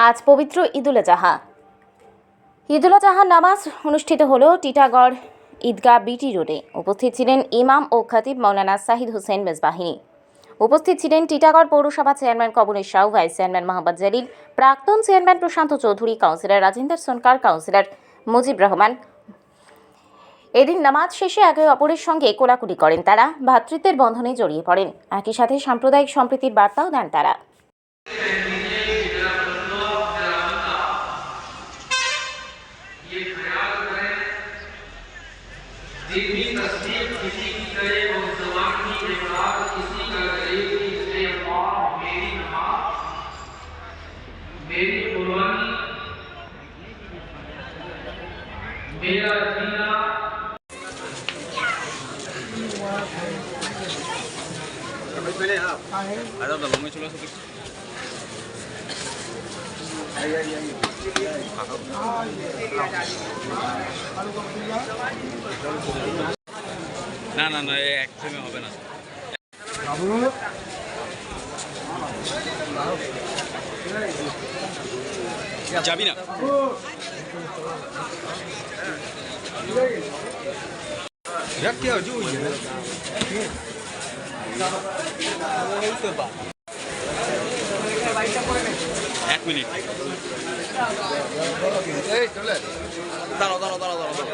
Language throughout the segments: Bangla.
আজ পবিত্র ঈদুল আজহা। ঈদুল আজহার নামাজ অনুষ্ঠিত হলো টিটাগড় ঈদগাহ বিটি রোডে। উপস্থিত ছিলেন ইমাম ও খতিব মৌলানা সাহিদ হোসেন মেজবাহিনী। উপস্থিত ছিলেন টিটাগড় পৌরসভা chairman Kamlesh Shaw, vice chairman Mohammad Jalil, প্রাক্তন chairman Prashanta Chowdhury, councillor Rajendar Sonkar, councillor Mujib Rahman. এদিন নামাজ শেষে একে অপরের সঙ্গে কোলাকুলি করেন তারা, ভ্রাতৃত্বের বন্ধনে জড়িয়ে পড়েন। একই সাথে সাম্প্রদায়িক সম্প্রীতির বার্তাও দেন তারা। जितनी तस्दीक किसी की करे और ज़बान की इकरार किसी का करे कि इसलिए अल्लाह मेरी नमाज, मेरी कुर्बानी, मेरा जीना না না না এক ফ্রেমে হবে না। যাবি না এক মিনিট দাঁড়াও দাঁড়াও দাঁড়াও দাঁড়াও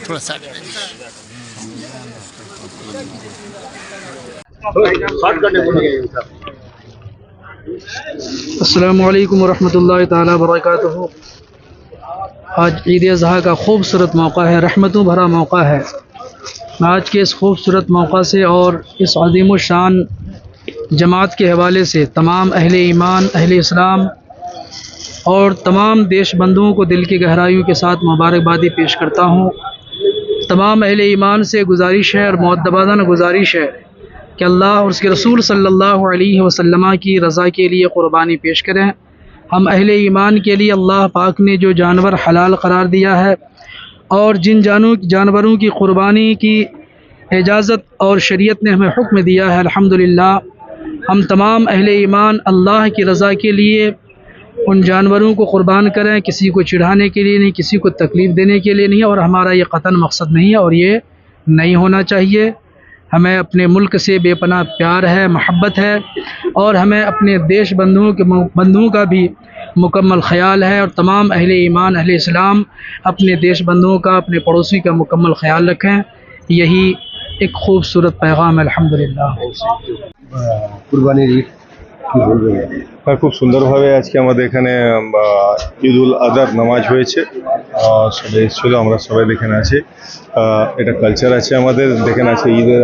थोड़ा साइड अस्सलामु अलैकुम वरहमतुल्लाहि ताला वबरकातुहू। आज ईद अज़हा का खूबसूरत मौका है, रहमतों भरा मौका है। आज के इस खूबसूरत मौका से और इस अज़ीम शान जमात के हवाले से तमाम अहले ईमान, अहले इस्लाम और तमाम देश बंधुओं को दिल की गहराइयों के साथ मुबारकबादी पेश करता हूँ। तमाम अहले ईमान से गुजारिश है और मुअद्दबाना गुजारिश है कि अल्लाह और उसके रसूल सल्लल्लाहु अलैहि वसल्लम की रज़ा के लिए क़ुरबानी पेश करें। हम अहले ईमान के लिए अल्लाह पाक ने जो जानवर हलाल करार दिया है और जिन जानवरों की क़ुरबानी की इजाज़त और शरीयत ने हमें हुक्म दिया है, अल्हम्दुलिल्लाह हम तमाम अहले ईमान अल्लाह की रज़ा के लिए उन जानवरों को क़ुरबान करें, किसी को चिढ़ाने के लिए नहीं, किसी को तकलीफ़ देने के लिए नहीं। और हमारा ये क़तन मकसद नहीं है और ये नहीं होना चाहिए। हमें अपने मुल्क से बेपनाह प्यार है, महब्बत है और हमें अपने देश बंधुओं का भी मुकम्मल ख़याल है। और तमाम अहले ईमान, अहले इस्लाम अपने देश बंधुओं का, अपने पड़ोसी का मुकम्मल ख़याल रखें। यही एक खूबसूरत पैगाम है। अल्हम्दुलिल्लाह। কুরবানির ঈদ কি বলবেন? খুব সুন্দরভাবে আজকে আমাদের এখানে ঈদুল আজহার নামাজ হয়েছে। সবাই এসেছিল, আমরা সবাই দেখেন আছি। এটা কালচার আছে আমাদের, দেখেন আছে ঈদের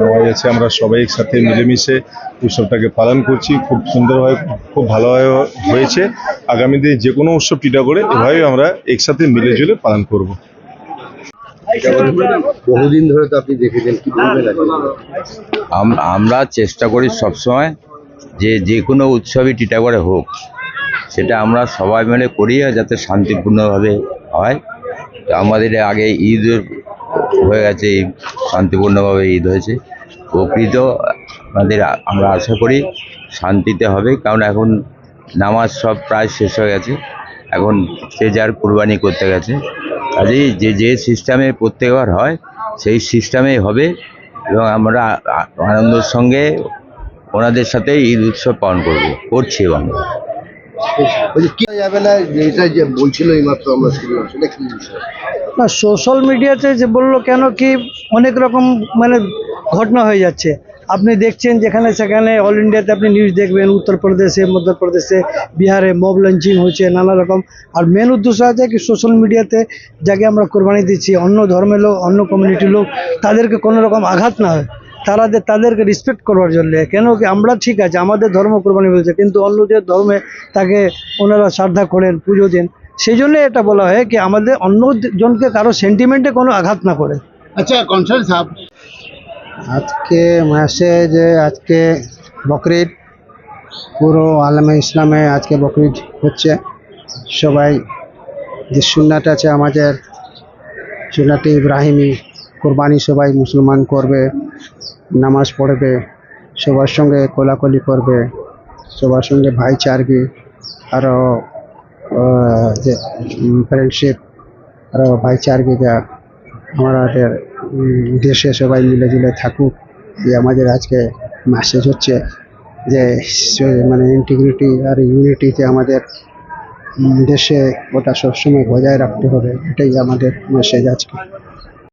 নামাজ আছে, আমরা সবাই একসাথে মিলেমিশে উৎসবটাকে পালন করছি। খুব সুন্দরভাবে, খুব ভালোভাবে হয়েছে। আগামী দিনে যে কোনো উৎসব টিটাগড়ে এভাবেই আমরা একসাথে মিলেজুলে পালন করব। বহুদিন ধরে তো আপনি দেখেছেন, কি বলবেন? আমরা চেষ্টা করি সবসময় যে কোনো উৎসবই টিটাগড়ে হোক, সেটা আমরা সবাই মিলে করি যাতে শান্তিপূর্ণভাবে হয়। তো আমাদের আগে ঈদ হয়ে গেছে, শান্তিপূর্ণভাবে ঈদ হয়েছে। প্রকৃত আমরা আশা করি শান্তিতে হবে, কারণ এখন নামাজ সব প্রায় শেষ হয়ে গেছে, এখন সে যার কুরবানি করতে গেছে। কাজেই যে সিস্টেমে প্রত্যেকবার হয় সেই সিস্টেমেই হবে এবং আমরা আনন্দের সঙ্গে ওনাদের সাথে ঈদ উৎসব পালন করছি। এবং কি যাবে না, এটা যে বলছিল এইমাত্র আমরা শুনলাম, সেটা কি বিষয়? না, সোশ্যাল মিডিয়াতে যে বললো কেন কি অনেক রকম ঘটনা হয়ে যাচ্ছে। আপনি দেখছেন যেখানে সেখানে অল ইন্ডিয়াতে আপনি নিউজ দেখবেন, উত্তরপ্রদেশে, মধ্যপ্রদেশে, বিহারে মব লঞ্চিং হচ্ছে নানা রকম। আর মেন উদ্দেশ্য আছে কি সোশ্যাল মিডিয়াতে যাকে আমরা কোরবানি দিচ্ছি, অন্য ধর্মের লোক, অন্য কমিউনিটির লোক, তাদেরকে কোনো রকম আঘাত না হয়। তাদেরকে রেসপেক্ট করবার জন্য। কেন কি আমরা ঠিক আছে আমাদের ধর্ম কোরবানি বলছে, কিন্তু অন্যদের ধর্মে তাকে ওনারা শ্রদ্ধা করেন, পুজো দেন। সেই জন্য এটা বলা হয় কি আমাদের অন্যজনকে কারো সেন্টিমেন্টে কোনো আঘাত না করে। আচ্ছা কনসাল সাহেব, আজকে মেসেজ, আজকে বকরিদ, পুরো আলমে ইসলামে আজকে বকরিদ হচ্ছে। সবাই যে সুন্নাত আছে আমাদের, সুন্নাতে ইব্রাহিমি কোরবানি সবাই মুসলমান করবে, নামাজ পড়বে, সবার সঙ্গে কোলাকুলি করবে, সবার সঙ্গে ভাইচারগি, আরও যে ফ্রেন্ডশিপ, আরও ভাইচারগিটা আমাদের দেশে সবাই মিলেজুলে থাকুক। এই আমাদের আজকে মেসেজ হচ্ছে যে মানে ইন্টিগ্রিটি আর ইউনিটিতে আমাদের দেশে ওটা সবসময় বজায় রাখতে হবে। এটাই আমাদের মেসেজ আজকে।